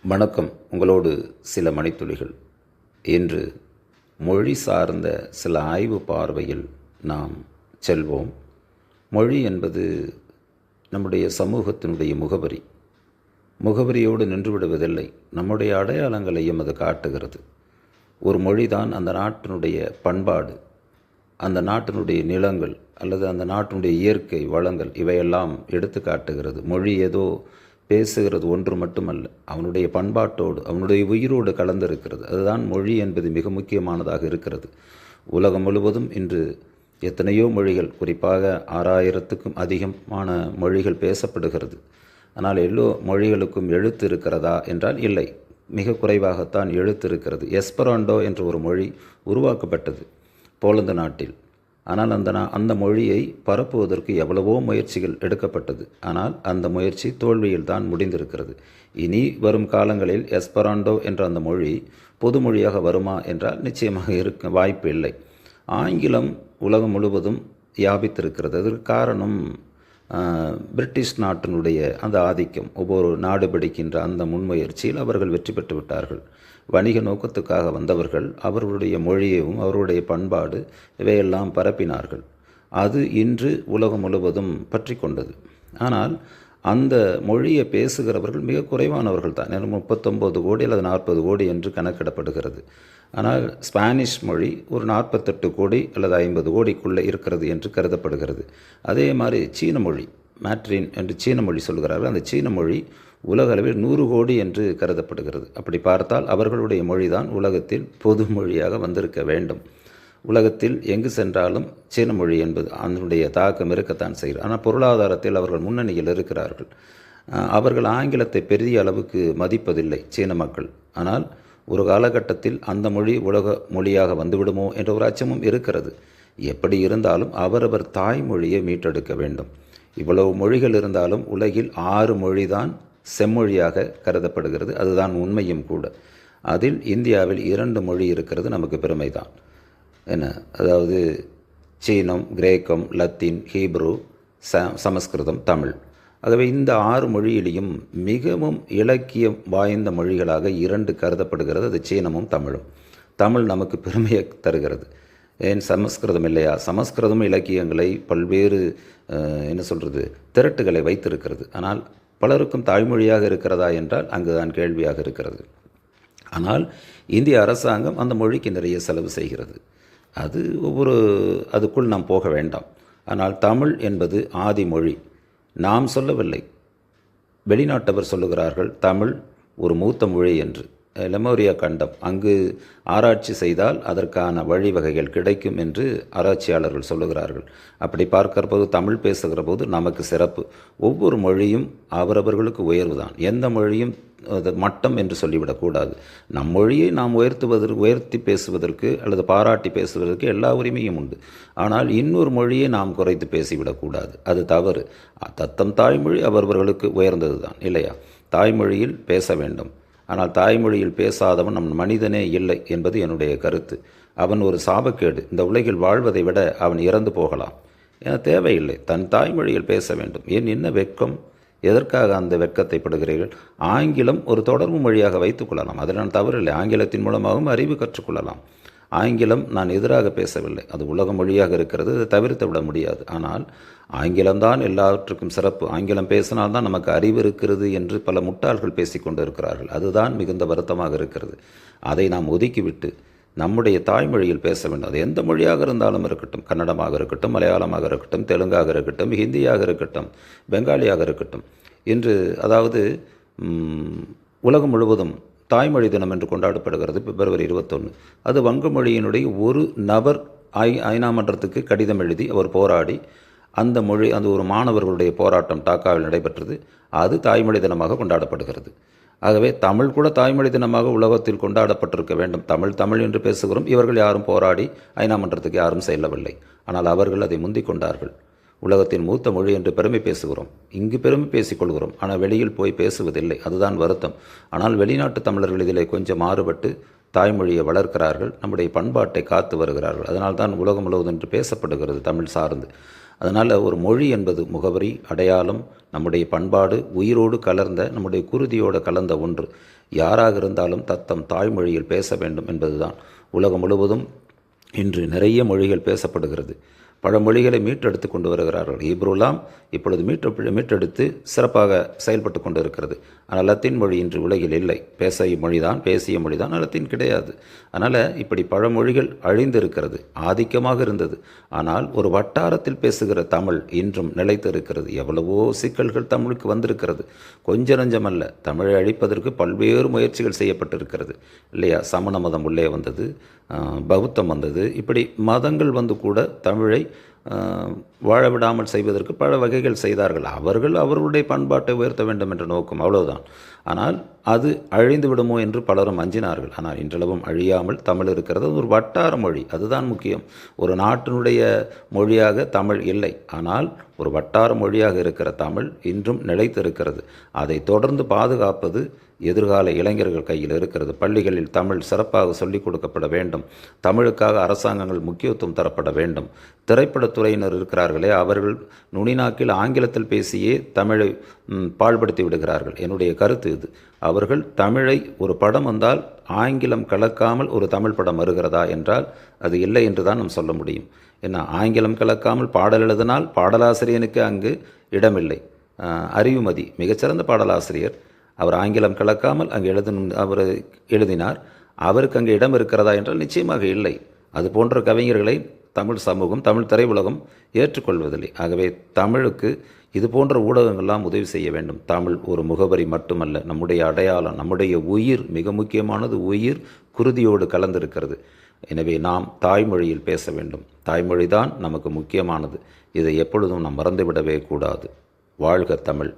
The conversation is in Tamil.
வணக்கம். உங்களோடு சில மணித்துளிகள். இன்று மொழி சார்ந்த சில ஆய்வு பார்வையில் நாம் செல்வோம். மொழி என்பது நம்முடைய சமூகத்தினுடைய முகவரி. முகவரியோடு நின்றுவிடுவதில்லை, நம்முடைய அடையாளங்களையும் அது காட்டுகிறது. ஒரு மொழிதான் அந்த நாட்டினுடைய பண்பாடு, அந்த நாட்டினுடைய நிலங்கள் அல்லது அந்த நாட்டினுடைய இயற்கை வளங்கள் இவையெல்லாம் எடுத்து காட்டுகிறது. மொழி ஏதோ பேசுகிறது ஒன்று மட்டுமல்ல, அவனுடைய பண்பாட்டோடு அவனுடைய உயிரோடு கலந்திருக்கிறது. அதுதான் மொழி என்பது மிக முக்கியமானதாக இருக்கிறது. உலகம் முழுவதும் இன்று எத்தனையோ மொழிகள், குறிப்பாக 6000க்கும் அதிகமான மொழிகள் பேசப்படுகிறது. ஆனால் எல்லோ மொழிகளுக்கும் எழுத்து இருக்கிறதா என்றால் இல்லை, மிக குறைவாகத்தான் எழுத்து இருக்கிறது. எஸ்பராண்டோ என்ற ஒரு மொழி உருவாக்கப்பட்டது போலந்து நாட்டில். ஆனால் அந்த மொழியை பரப்புவதற்கு எவ்வளவோ முயற்சிகள் எடுக்கப்பட்டது. ஆனால் அந்த முயற்சி தோல்வியில் தான் முடிந்திருக்கிறது. இனி வரும் காலங்களில் எஸ்பராண்டோ என்ற அந்த மொழி பொதுமொழியாக வருமா என்றால் நிச்சயமாக இருக்க வாய்ப்பு இல்லை. ஆங்கிலம் உலகம் முழுவதும் வியாபித்திருக்கிறது. அதற்கு காரணம் பிரிட்டிஷ் நாட்டினுடைய அந்த ஆதிக்கம். ஒவ்வொரு நாடு பிடிக்கின்ற அந்த முன்முயற்சியில் அவர்கள் வெற்றி பெற்று விட்டார்கள். வணிக நோக்கத்துக்காக வந்தவர்கள் அவர்களுடைய மொழியையும் அவருடைய பண்பாடு இவையெல்லாம் பரப்பினார்கள். அது இன்று உலகம் முழுவதும் பற்றி கொண்டது. ஆனால் அந்த மொழியை பேசுகிறவர்கள் மிக குறைவானவர்கள் தான். 39 கோடி அல்லது 40 கோடி என்று கணக்கிடப்படுகிறது. ஆனால் ஸ்பானிஷ் மொழி ஒரு 48 கோடி அல்லது 50 கோடிக்குள்ளே இருக்கிறது என்று கருதப்படுகிறது. அதே மாதிரி சீன மொழி, மேட்ரின் என்று சீன மொழி சொல்கிறார்கள். அந்த சீன மொழி உலக அளவில் 100 கோடி என்று கருதப்படுகிறது. அப்படி பார்த்தால் அவர்களுடைய மொழிதான் உலகத்தில் பொது மொழியாக வந்திருக்க வேண்டும். உலகத்தில் எங்கு சென்றாலும் சீன மொழி என்பது அதனுடைய தாக்கம் இருக்கத்தான் செய்கிறது. ஆனால் பொருளாதாரத்தில் அவர்கள் முன்னணியில் இருக்கிறார்கள். அவர்கள் ஆங்கிலத்தை பெரிய அளவுக்கு மதிப்பதில்லை சீன மக்கள். ஆனால் ஒரு காலகட்டத்தில் அந்த மொழி உலக மொழியாக வந்துவிடுமோ என்ற ஒரு அச்சமும் இருக்கிறது. எப்படி இருந்தாலும் அவரவர் தாய்மொழியை மீட்டெடுக்க வேண்டும். இவ்வளவு மொழிகள் இருந்தாலும் உலகில் 6 மொழிதான் செம்மொழியாக கருதப்படுகிறது. அதுதான் உண்மையும் கூட. அதில் இந்தியாவில் 2 மொழி இருக்கிறது. நமக்கு பெருமைதான். என்ன, அதாவது சீனம், கிரேக்கம், லத்தீன், ஹீப்ரு, சமஸ்கிருதம், தமிழ். ஆகவே இந்த 6 மொழியிலையும் மிகவும் இலக்கியம் வாய்ந்த மொழிகளாக 2 கருதப்படுகிறது. அது சீனமும் தமிழும். தமிழ் நமக்கு பெருமையை தருகிறது. ஏன் சமஸ்கிருதம் இல்லையா? சமஸ்கிருதம் இலக்கியங்களை பல்வேறு திரட்டுகளை வைத்திருக்கிறது. ஆனால் பலருக்கும் தாய்மொழியாக இருக்கிறதா என்றால் அங்குதான் கேள்வியாக இருக்கிறது. ஆனால் இந்திய அரசாங்கம் அந்த மொழிக்கு நிறைய செலவு செய்கிறது. அதுக்குள் நாம் போக வேண்டாம். ஆனால் தமிழ் என்பது ஆதி மொழி. நாம் சொல்லவில்லை, வெளிநாட்டவர் சொல்லுகிறார்கள் தமிழ் ஒரு மூத்த மொழி என்று. லெமோரியா கண்டம், அங்கு ஆராய்ச்சி செய்தால் அதற்கான வழிவகைகள் கிடைக்கும் என்று ஆராய்ச்சியாளர்கள் சொல்லுகிறார்கள். அப்படி பார்க்கிற போது தமிழ் பேசுகிற போது நமக்கு சிறப்பு. ஒவ்வொரு மொழியும் அவரவர்களுக்கு உயர்வு தான். எந்த மொழியும் மட்டம் என்று சொல்லிவிடக்கூடாது. நம் மொழியை நாம் உயர்த்தி பேசுவதற்கு அல்லது பாராட்டி பேசுவதற்கு எல்லா உரிமையும் உண்டு. ஆனால் இன்னொரு மொழியை நாம் குறைத்து பேசிவிடக்கூடாது. அது தவறு. தத்தம் தாய்மொழி அவரவர்களுக்கு உயர்ந்தது தான், இல்லையா? தாய்மொழியில் பேச வேண்டும். ஆனால் தாய்மொழியில் பேசாதவன் நம் மனிதனே இல்லை என்பது என்னுடைய கருத்து. அவன் ஒரு சாபக்கேடு. இந்த உலகில் வாழ்வதை விட அவன் இறந்து போகலாம். என தேவையில்லை. தன் தாய்மொழியில் பேச வேண்டும். ஏன், என்ன வெட்கம்? எதற்காக அந்த வெட்கத்தை படுகிறீர்கள்? ஆங்கிலம் ஒரு தொடர்பு மொழியாக வைத்துக்கொள்ளலாம். அதில் நான் தவறில்லை. ஆங்கிலத்தின் மூலமாகவும் அறிவு கற்றுக்கொள்ளலாம். ஆங்கிலம் நான் எதிராக பேசவில்லை. அது உலக மொழியாக இருக்கிறது. அதை தவிர்த்து விட முடியாது. ஆனால் ஆங்கிலம்தான் எல்லாவற்றுக்கும் சிறப்பு. ஆங்கிலம் பேசினால்தான் நமக்கு அறிவு இருக்கிறது என்று பல முட்டாள்கள் பேசிக்கொண்டு இருக்கிறார்கள். அதுதான் மிகுந்த வருத்தமாக இருக்கிறது. அதை நாம் ஒதுக்கிவிட்டு நம்முடைய தாய்மொழியில் பேச வேண்டும். அது எந்த மொழியாக இருந்தாலும் இருக்கட்டும். கன்னடமாக இருக்கட்டும், மலையாளமாக இருக்கட்டும், தெலுங்காக இருக்கட்டும், ஹிந்தியாக இருக்கட்டும், பெங்காலியாக இருக்கட்டும். இன்று அதாவது உலகம் முழுவதும் தாய்மொழி தினம் என்று கொண்டாடப்படுகிறது. பிப்ரவரி 21. அது வங்க மொழியினுடைய ஒரு நபர் ஐநா மன்றத்துக்கு கடிதம் எழுதி அவர் போராடி அந்த ஒரு மாணவர்களுடைய போராட்டம் டாக்காவில் நடைபெற்றது. அது தாய்மொழி தினமாக கொண்டாடப்படுகிறது. ஆகவே தமிழ் கூட தாய்மொழி தினமாக உலகத்தில் கொண்டாடப்பட்டிருக்க வேண்டும். தமிழ் என்று பேசுகிறோம். இவர்கள் யாரும் போராடி ஐநா மன்றத்துக்கு யாரும் செல்லவில்லை. ஆனால் அவர்கள் அதை முந்திக் கொண்டார்கள். உலகத்தின் மூத்த மொழி என்று பெருமை பேசுகிறோம். இங்கு பெருமை பேசிக்கொள்கிறோம். ஆனால் வெளியில் போய் பேசுவதில்லை. அதுதான் வருத்தம். ஆனால் வெளிநாட்டு தமிழர்கள் இதிலே கொஞ்சம் மாறுபட்டு தாய்மொழியை வளர்க்கிறார்கள். நம்முடைய பண்பாட்டை காத்து வருகிறார்கள். அதனால்தான் உலகம் முழுவதும் என்று பேசப்படுகிறது தமிழ் சார்ந்து. அதனால் ஒரு மொழி என்பது முகவரி, அடையாளம், நம்முடைய பண்பாடு, உயிரோடு கலர்ந்த, நம்முடைய குருதியோடு கலந்த ஒன்று. யாராக இருந்தாலும் தத்தம் தாய்மொழியில் பேச வேண்டும் என்பதுதான். உலகம் முழுவதும் இன்று நிறைய மொழிகள் பேசப்படுகிறது. பல மொழிகளை மீட்டெடுத்து கொண்டு வருகிறார்கள். ஹீப்ருலாம் இப்பொழுது மீட்டெடுத்து சிறப்பாக செயல்பட்டு கொண்டு இருக்கிறது. ஆனால் லத்தீன் மொழி இன்று உலகில் இல்லை. பேசிய மொழி தான் லத்தீன் கிடையாது. அதனால் இப்படி பல மொழிகள் அழிந்திருக்கிறது. ஆதிக்கமாக இருந்தது. ஆனால் ஒரு வட்டாரத்தில் பேசுகிற தமிழ் இன்றும் நிலைத்து இருக்கிறது. எவ்வளவோ சிக்கல்கள் தமிழுக்கு வந்திருக்கிறது. கொஞ்ச நஞ்சமல்ல. தமிழை அழிப்பதற்கு பல்வேறு முயற்சிகள் செய்யப்பட்டிருக்கிறது இல்லையா? சமண மதம் உள்ளே வந்தது, பௌத்தம் வந்தது. இப்படி மதங்கள் வந்து கூட தமிழை வாழ விடாமல் செய்வதற்கு பல வகைகள் செய்தார்கள். அவர்களுடைய பண்பாட்டை உயர்த்த வேண்டும் என்ற நோக்கம், அவ்வளவுதான். ஆனால் அது அழிந்து விடுமோ என்று பலரும் அஞ்சினார்கள். ஆனால் இன்றளவும் அழியாமல் தமிழ் இருக்கிறது. அது ஒரு வட்டார மொழி, அதுதான் முக்கியம். ஒரு நாட்டினுடைய மொழியாக தமிழ் இல்லை. ஆனால் ஒரு வட்டார மொழியாக இருக்கிற தமிழ் இன்றும் நிலைத்திருக்கிறது. அதை தொடர்ந்து பாதுகாப்பது எதிர்கால இளைஞர்கள் கையில் இருக்கிறது. பள்ளிகளில் தமிழ் சிறப்பாக சொல்லிக் கொடுக்கப்பட வேண்டும். தமிழுக்காக அரசாங்கங்கள் முக்கியத்துவம் தரப்பட வேண்டும். திரைப்படத்துறையினர் இருக்கிறார்களே, அவர்கள் நுனிநாக்கில் ஆங்கிலத்தில் பேசியே தமிழை பாழ்படுத்தி விடுகிறார்கள். என்னுடைய கருத்து இது. அவர்கள் தமிழை, ஒரு படம் வந்தால் ஆங்கிலம் கலக்காமல் ஒரு தமிழ் படம் வருகிறதா என்றால் அது இல்லை என்று தான் நாம் சொல்ல முடியும். ஏன்னா ஆங்கிலம் கலக்காமல் பாடல் எழுதினால் பாடலாசிரியனுக்கு அங்கு இடமில்லை. அறிவுமதி மிகச்சிறந்த பாடலாசிரியர். அவர் ஆங்கிலம் கலக்காமல் அங்கே அவர் எழுதினார். அவருக்கு அங்கே இடம் இருக்கிறதா என்றால் நிச்சயமாக இல்லை. அது போன்ற கவிஞர்களை தமிழ் சமூகம், தமிழ் திரையுலகம் ஏற்றுக்கொள்வதில்லை. ஆகவே தமிழுக்கு இது போன்ற ஊடகங்கள்லாம் உதவி செய்ய வேண்டும். தமிழ் ஒரு முகவரி மட்டுமல்ல, நம்முடைய அடையாளம், நம்முடைய உயிர். மிக முக்கியமானது உயிர் குருதியோடு கலந்திருக்கிறது. எனவே நாம் தாய்மொழியில் பேச வேண்டும். தாய்மொழி தான் நமக்கு முக்கியமானது. இதை எப்பொழுதும் நாம் மறந்துவிடவே கூடாது. வாழ்க தமிழ்.